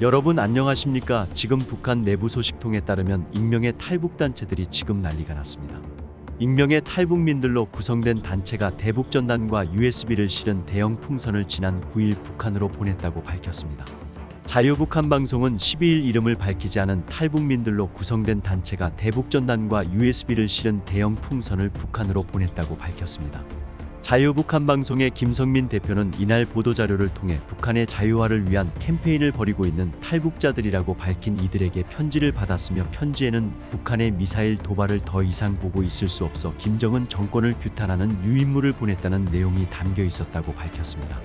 여러분 안녕하십니까? 지금 북한 내부 소식통에 따르면 익명의 탈북단체들이 지금 난리가 났습니다. 익명의 탈북민들로 구성된 단체가 대북전단과 USB를 실은 대형 풍선을 지난 9일 북한으로 보냈다고 밝혔습니다. 자유북한방송은 12일 이름을 밝히지 않은 탈북민들로 구성된 단체가 대북전단과 USB를 실은 대형 풍선을 북한으로 보냈다고 밝혔습니다. 자유북한방송의 김성민 대표는 이날 보도자료를 통해 북한의 자유화를 위한 캠페인을 벌이고 있는 탈북자들이라고 밝힌 이들에게 편지를 받았으며 편지에는 북한의 미사일 도발을 더 이상 보고 있을 수 없어 김정은 정권을 규탄하는 유인물을 보냈다는 내용이 담겨 있었다고 밝혔습니다.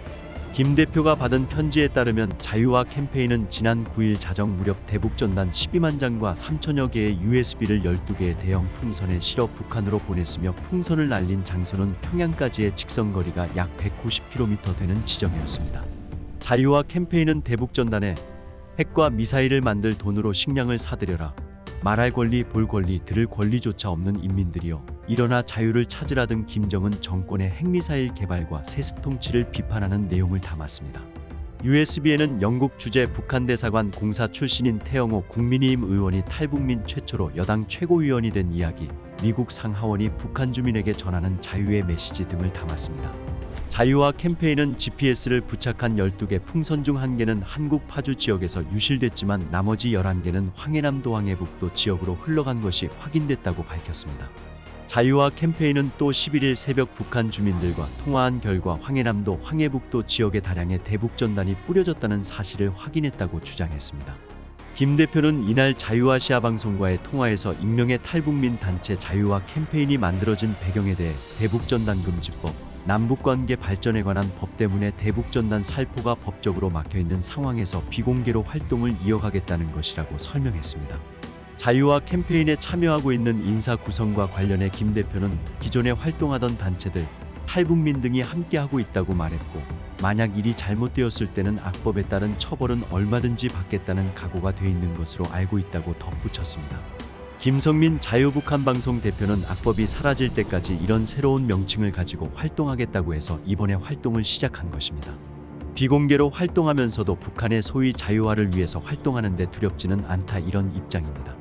김 대표가 받은 편지에 따르면 자유화 캠페인은 지난 9일 자정 무렵 대북전단 12만 장과 3천여 개의 USB를 12개의 대형 풍선에 실어 북한으로 보냈으며 풍선을 날린 장소는 평양까지의 직선거리가 약 190km 되는 지점이었습니다. 자유화 캠페인은 대북전단에 핵과 미사일을 만들 돈으로 식량을 사들여라, 말할 권리, 볼 권리, 들을 권리조차 없는 인민들이여 일어나 자유를 찾으라 등 김정은 정권의 핵미사일 개발과 세습 통치를 비판하는 내용을 담았습니다. USB에는 영국 주재 북한 대사관 공사 출신인 태영호 국민의힘 의원이 탈북민 최초로 여당 최고위원이 된 이야기, 미국 상하원이 북한 주민에게 전하는 자유의 메시지 등을 담았습니다. 자유화 캠페인은 GPS를 부착한 12개 풍선 중 1개는 한국 파주 지역에서 유실됐지만 나머지 11개는 황해남도 황해북도 지역으로 흘러간 것이 확인됐다고 밝혔습니다. 자유화 캠페인은 또 11일 새벽 북한 주민들과 통화한 결과 황해남도 황해북도 지역에 다량의 대북전단이 뿌려졌다는 사실을 확인했다고 주장했습니다. 김 대표는 이날 자유아시아 방송과의 통화에서 익명의 탈북민 단체 자유화 캠페인이 만들어진 배경에 대해 대북전단금지법, 남북관계 발전에 관한 법 때문에 대북전단 살포가 법적으로 막혀있는 상황에서 비공개로 활동을 이어가겠다는 것이라고 설명했습니다. 자유화 캠페인에 참여하고 있는 인사 구성과 관련해 김 대표는 기존에 활동하던 단체들, 탈북민 등이 함께하고 있다고 말했고, 만약 일이 잘못되었을 때는 악법에 따른 처벌은 얼마든지 받겠다는 각오가 돼 있는 것으로 알고 있다고 덧붙였습니다. 김성민 자유북한방송 대표는 악법이 사라질 때까지 이런 새로운 명칭을 가지고 활동하겠다고 해서 이번에 활동을 시작한 것입니다. 비공개로 활동하면서도 북한의 소위 자유화를 위해서 활동하는 데 두렵지는 않다, 이런 입장입니다.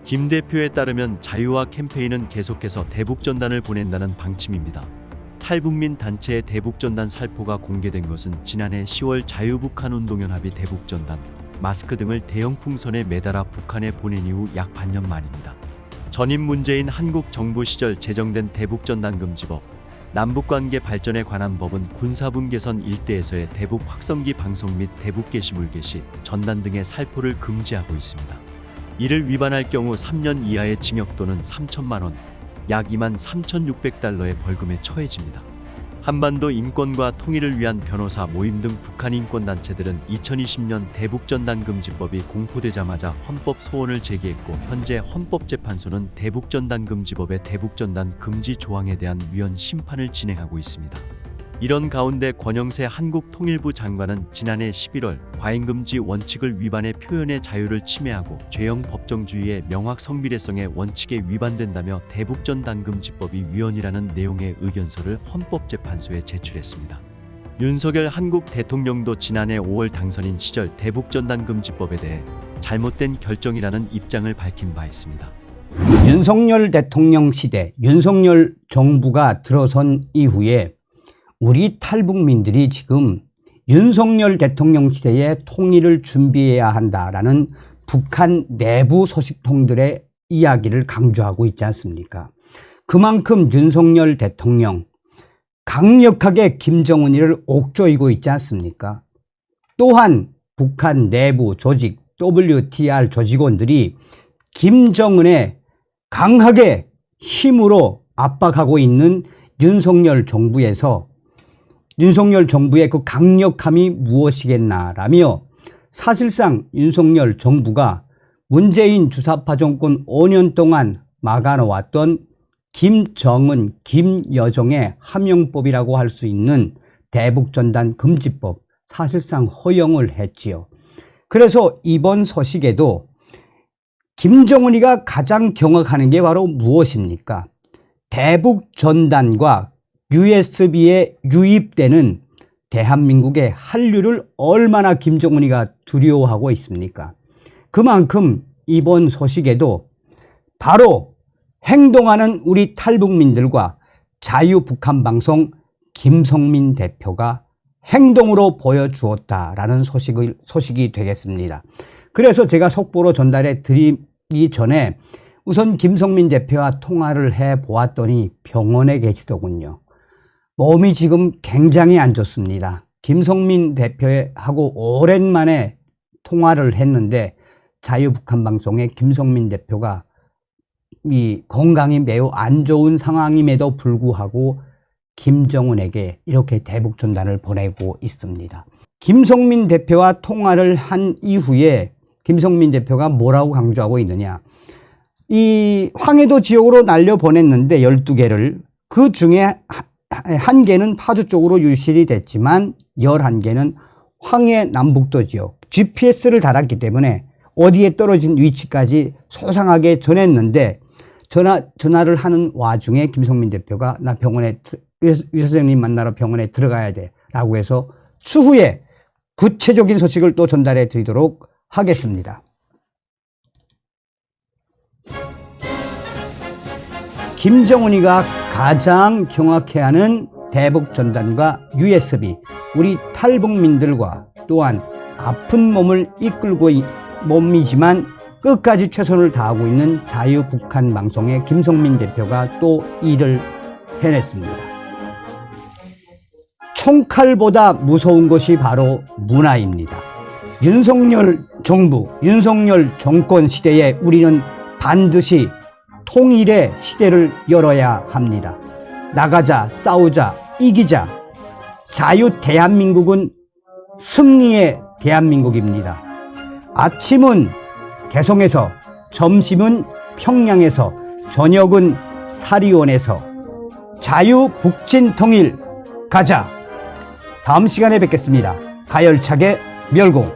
김 대표에 따르면 자유화 캠페인은 계속해서 대북전단을 보낸다는 방침입니다. 탈북민 단체의 대북전단 살포가 공개된 것은 지난해 10월 자유북한운동연합이 대북전단, 마스크 등을 대형 풍선에 매달아 북한에 보낸 이후 약 반년 만입니다. 전임 문재인 한국 정부 시절 제정된 대북전단금지법, 남북관계 발전에 관한 법은 군사분 개선 일대에서의 대북 확성기 방송 및 대북 게시물 게시, 전단 등의 살포를 금지하고 있습니다. 이를 위반할 경우 3년 이하의 징역 또는 3천만 원, 약 23,600달러의 벌금에 처해집니다. 한반도 인권과 통일을 위한 변호사 모임 등 북한 인권단체들은 2020년 대북전단금지법이 공포되자마자 헌법 소원을 제기했고, 현재 헌법재판소는 대북전단금지법의 대북전단 금지 조항에 대한 위헌 심판을 진행하고 있습니다. 이런 가운데 권영세 한국통일부 장관은 지난해 11월 과잉금지 원칙을 위반해 표현의 자유를 침해하고 죄형 법정주의의 명확 성비례성의 원칙에 위반된다며 대북전단금지법이 위헌이라는 내용의 의견서를 헌법재판소에 제출했습니다. 윤석열 한국 대통령도 지난해 5월 당선인 시절 대북전단금지법에 대해 잘못된 결정이라는 입장을 밝힌 바 있습니다. 윤석열 대통령 시대, 윤석열 정부가 들어선 이후에 우리 탈북민들이 지금 윤석열 대통령 시대의 통일을 준비해야 한다라는 북한 내부 소식통들의 이야기를 강조하고 있지 않습니까? 그만큼 윤석열 대통령 강력하게 김정은이를 옥조이고 있지 않습니까? 또한 북한 내부 조직 WTR 조직원들이 김정은에 강하게 힘으로 압박하고 있는 윤석열 정부의 그 강력함이 무엇이겠나라며, 사실상 윤석열 정부가 문재인 주사파 정권 5년 동안 막아놓았던 김정은, 김여정의 함영법이라고 할 수 있는 대북전단 금지법, 사실상 허용을 했지요. 그래서 이번 소식에도 김정은이가 가장 경악하는 게 바로 무엇입니까? 대북전단과 USB에 유입되는 대한민국의 한류를 얼마나 김정은이가 두려워하고 있습니까? 그만큼 이번 소식에도 바로 행동하는 우리 탈북민들과 자유북한방송 김성민 대표가 행동으로 보여주었다라는 소식이 되겠습니다. 그래서 제가 속보로 전달해 드리기 전에 우선 김성민 대표와 통화를 해 보았더니 병원에 계시더군요. 몸이 지금 굉장히 안 좋습니다. 김성민 대표하고 오랜만에 통화를 했는데 자유북한방송의 김성민 대표가 이 건강이 매우 안 좋은 상황임에도 불구하고 김정은에게 이렇게 대북 전단을 보내고 있습니다. 김성민 대표와 통화를 한 이후에 김성민 대표가 뭐라고 강조하고 있느냐. 이 황해도 지역으로 날려보냈는데 12개를 그 중에 1개는 파주 쪽으로 유실이 됐지만 11개는 황해 남북도 지역 GPS를 달았기 때문에 어디에 떨어진 위치까지 소상하게 전했는데 전화를 하는 와중에 김성민 대표가 나 병원에 유 선생님 만나러 병원에 들어가야 돼 라고 해서 추후에 구체적인 소식을 또 전달해 드리도록 하겠습니다. 김정은이가 가장 경악해하는 대북 전단과 USB, 우리 탈북민들과 또한 아픈 몸을 이끌고 몸이지만 끝까지 최선을 다하고 있는 자유북한 방송의 김성민 대표가 또 일을 해냈습니다. 총칼보다 무서운 것이 바로 문화입니다. 윤석열 정부, 윤석열 정권 시대에 우리는 반드시 통일의 시대를 열어야 합니다. 나가자, 싸우자, 이기자. 자유 대한민국은 승리의 대한민국입니다. 아침은 개성에서, 점심은 평양에서, 저녁은 사리원에서 자유 북진 통일 가자. 다음 시간에 뵙겠습니다. 가열차게 멸공.